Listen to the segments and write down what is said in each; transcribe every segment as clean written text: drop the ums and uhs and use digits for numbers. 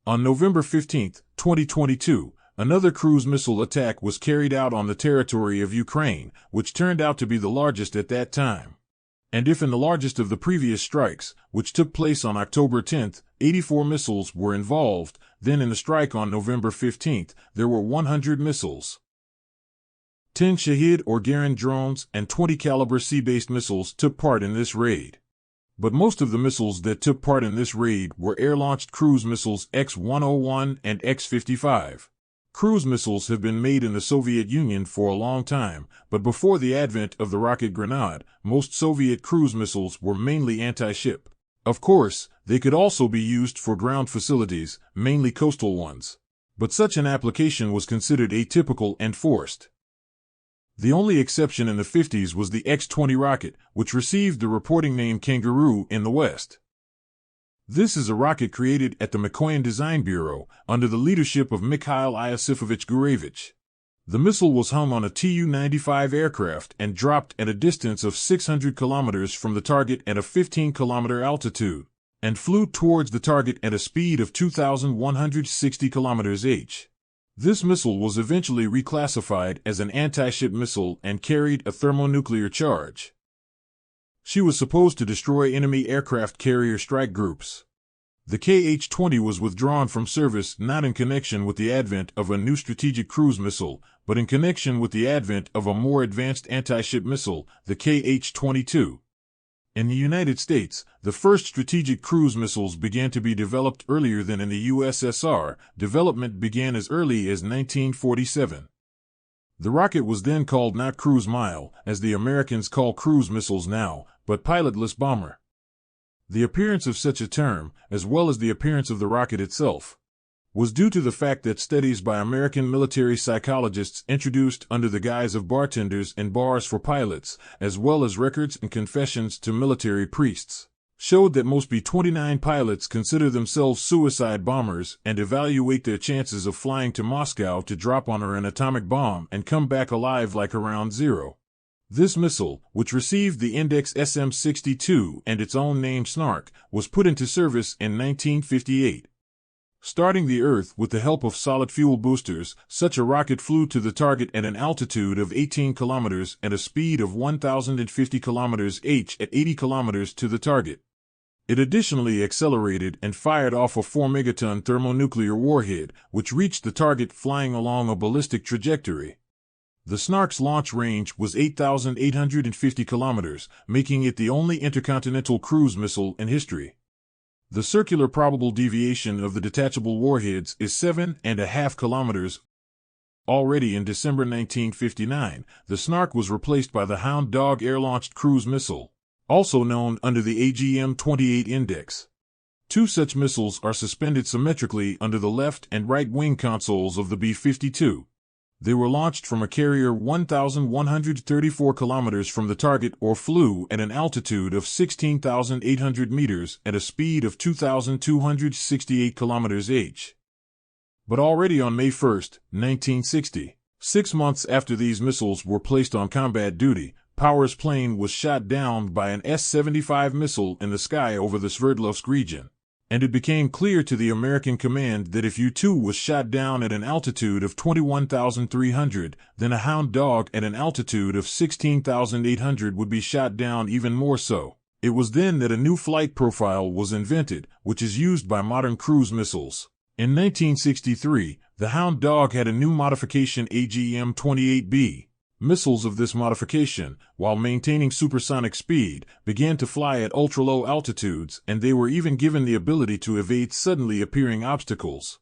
On November 15, 2022, another cruise missile attack was carried out on the territory of Ukraine, which turned out to be the largest at that time. And if in the largest of the previous strikes, which took place on October 10, 84 missiles were involved, then in the strike on November 15, there were 100 missiles. 10 Shahed or Garand drones and 20 Caliber sea-based missiles took part in this raid. But most of the missiles that took part in this raid were air-launched cruise missiles X-101 and X-55. Cruise missiles have been made in the Soviet Union for a long time, but before the advent of the rocket grenade, most Soviet cruise missiles were mainly anti-ship. Of course, they could also be used for ground facilities, mainly coastal ones. But such an application was considered atypical and forced. The only exception in the 50s was the X-20 rocket, which received the reporting name Kangaroo in the West. This is a rocket created at the Mikoyan Design Bureau under the leadership of Mikhail Iosifovich Gurevich. The missile was hung on a Tu-95 aircraft and dropped at a distance of 600 kilometers from the target at a 15-kilometer altitude, and flew towards the target at a speed of 2,160 kilometers h. This missile was eventually reclassified as an anti-ship missile and carried a thermonuclear charge. She was supposed to destroy enemy aircraft carrier strike groups. The KH-20 was withdrawn from service not in connection with the advent of a new strategic cruise missile, but in connection with the advent of a more advanced anti-ship missile, the KH-22. In the United States, the first strategic cruise missiles began to be developed earlier than in the USSR. Development began as early as 1947. The rocket was then called not cruise missile, as the Americans call cruise missiles now, but pilotless bomber. The appearance of such a term, as well as the appearance of the rocket itself, was due to the fact that studies by American military psychologists introduced under the guise of bartenders in bars for pilots, as well as records and confessions to military priests, showed that most B-29 pilots consider themselves suicide bombers and evaluate their chances of flying to Moscow to drop on her an atomic bomb and come back alive like around zero. This missile, which received the index SM-62 and its own name Snark, was put into service in 1958. Starting the Earth with the help of solid fuel boosters, such a rocket flew to the target at an altitude of 18 kilometers and a speed of 1,050 kilometers h at 80 kilometers to the target. It additionally accelerated and fired off a 4-megaton thermonuclear warhead, which reached the target flying along a ballistic trajectory. The Snark's launch range was 8,850 kilometers, making it the only intercontinental cruise missile in history. The circular probable deviation of the detachable warheads is 7.5 kilometers. Already in December 1959, the Snark was replaced by the Hound Dog air-launched cruise missile, also known under the AGM-28 index. Two such missiles are suspended symmetrically under the left and right wing consoles of the B-52. They were launched from a carrier 1,134 kilometers from the target or flew at an altitude of 16,800 meters at a speed of 2,268 kilometers h. But already on May 1, 1960, 6 months after these missiles were placed on combat duty, Power's plane was shot down by an S-75 missile in the sky over the Sverdlovsk region. And it became clear to the American command that if U-2 was shot down at an altitude of 21,300, then a Hound Dog at an altitude of 16,800 would be shot down even more so. It was then that a new flight profile was invented, which is used by modern cruise missiles. In 1963, the Hound Dog had a new modification AGM-28B. Missiles of this modification, while maintaining supersonic speed, began to fly at ultra-low altitudes, and they were even given the ability to evade suddenly appearing obstacles.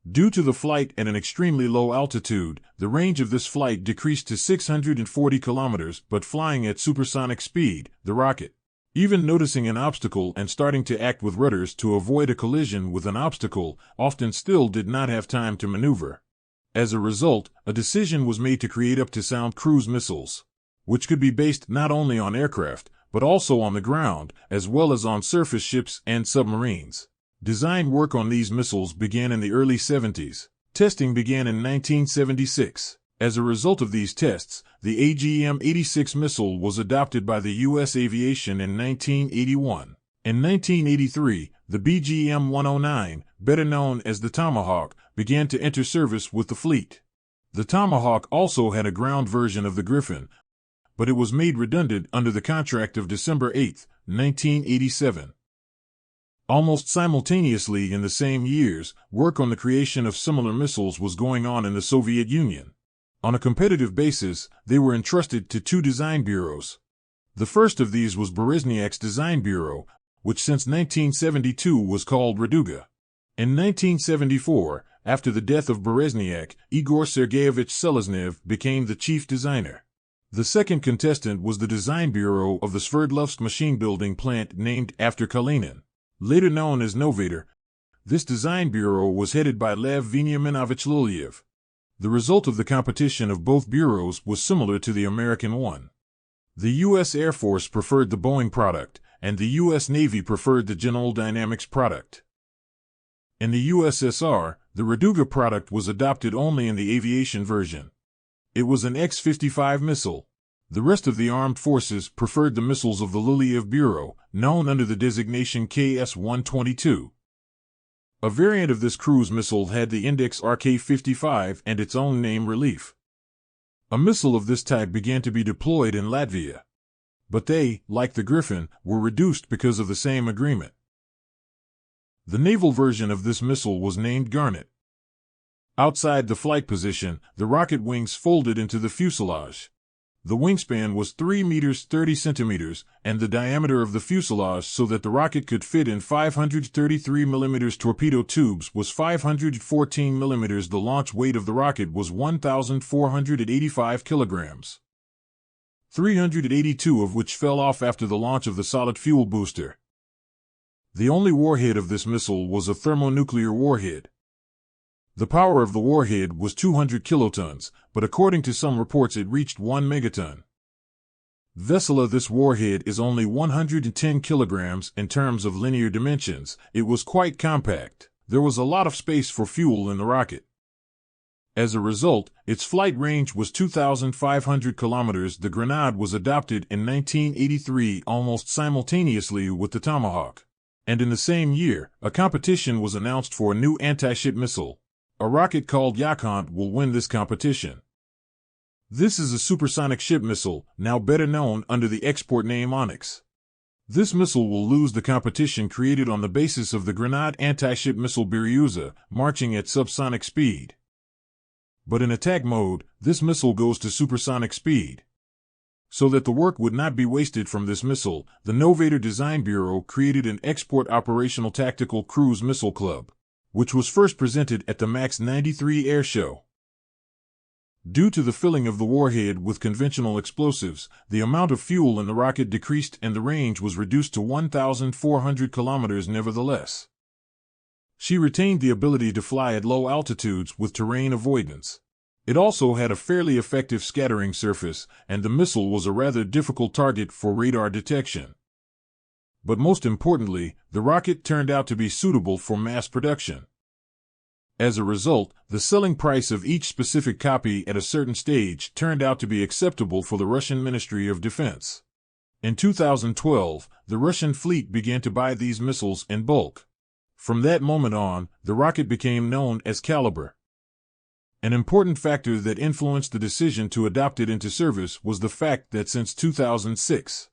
Due to the flight at an extremely low altitude, the range of this flight decreased to 640 kilometers, but flying at supersonic speed, the rocket, even noticing an obstacle and starting to act with rudders to avoid a collision with an obstacle, often still did not have time to maneuver. As a result, a decision was made to create up-to-sound cruise missiles, which could be based not only on aircraft, but also on the ground, as well as on surface ships and submarines. Design work on these missiles began in the early 70s. Testing began in 1976. As a result of these tests, the AGM-86 missile was adopted by the U.S. aviation in 1981. In 1983, the BGM-109, better known as the Tomahawk, began to enter service with the fleet. The Tomahawk also had a ground version of the Griffin, but it was made redundant under the contract of December 8, 1987. Almost simultaneously in the same years, work on the creation of similar missiles was going on in the Soviet Union. On a competitive basis, they were entrusted to two design bureaus. The first of these was Berezniak's Design Bureau, which since 1972 was called Raduga. In 1974, after the death of Berezniak, Igor Sergeyevich Seleznev became the chief designer. The second contestant was the Design Bureau of the Sverdlovsk machine-building plant named after Kalinin, later known as Novator. This design bureau was headed by Lev Veniaminovich Lulyev. The result of the competition of both bureaus was similar to the American one. The U.S. Air Force preferred the Boeing product, and the U.S. Navy preferred the General Dynamics product. In the USSR, the Raduga product was adopted only in the aviation version. It was an X-55 missile. The rest of the armed forces preferred the missiles of the Lulyev Bureau, known under the designation KS-122. A variant of this cruise missile had the index RK-55 and its own name relief. A missile of this type began to be deployed in Latvia. But they, like the Griffin, were reduced because of the same agreement. The naval version of this missile was named Garnet. Outside the flight position, the rocket wings folded into the fuselage. The wingspan was 3 meters 30 centimeters, and the diameter of the fuselage so that the rocket could fit in 533 mm torpedo tubes was 514 mm. The launch weight of the rocket was 1,485 kilograms, 382 of which fell off after the launch of the solid fuel booster. The only warhead of this missile was a thermonuclear warhead. The power of the warhead was 200 kilotons, but according to some reports it reached 1 megaton. Vesela, this warhead is only 110 kilograms in terms of linear dimensions. It was quite compact. There was a lot of space for fuel in the rocket. As a result, its flight range was 2,500 kilometers. The Grenade was adopted in 1983 almost simultaneously with the Tomahawk. And in the same year, a competition was announced for a new anti-ship missile. A rocket called Yakhont will win this competition. This is a supersonic ship missile, now better known under the export name Onyx. This missile will lose the competition created on the basis of the Grenade anti-ship missile Biryuza, marching at subsonic speed. But in attack mode, this missile goes to supersonic speed. So that the work would not be wasted from this missile, the Novator Design Bureau created an Export Operational Tactical Cruise Missile Club, which was first presented at the MAX 93 Air Show. Due to the filling of the warhead with conventional explosives, the amount of fuel in the rocket decreased and the range was reduced to 1,400 kilometers nevertheless. She retained the ability to fly at low altitudes with terrain avoidance. It also had a fairly effective scattering surface, and the missile was a rather difficult target for radar detection. But most importantly, the rocket turned out to be suitable for mass production. As a result, the selling price of each specific copy at a certain stage turned out to be acceptable for the Russian Ministry of Defense. In 2012, the Russian fleet began to buy these missiles in bulk. From that moment on, the rocket became known as Caliber. An important factor that influenced the decision to adopt it into service was the fact that since 2006,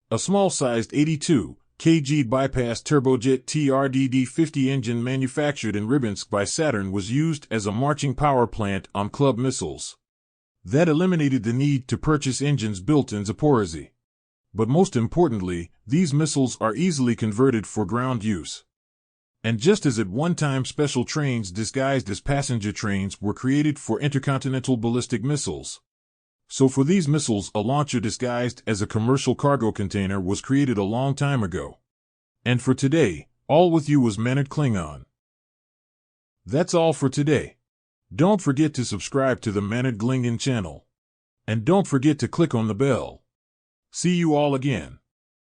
a small-sized 82 kg bypass turbojet TRDD-50 engine manufactured in Rybinsk by Saturn was used as a marching power plant on club missiles. That eliminated the need to purchase engines built in Zaporozhye. But most importantly, these missiles are easily converted for ground use. And just as at one time special trains disguised as passenger trains were created for intercontinental ballistic missiles, so for these missiles a launcher disguised as a commercial cargo container was created a long time ago. And for today, all with you was Mannered Klingon. That's all for today. Don't forget to subscribe to the Mannered Klingon channel. And don't forget to click on the bell. See you all again.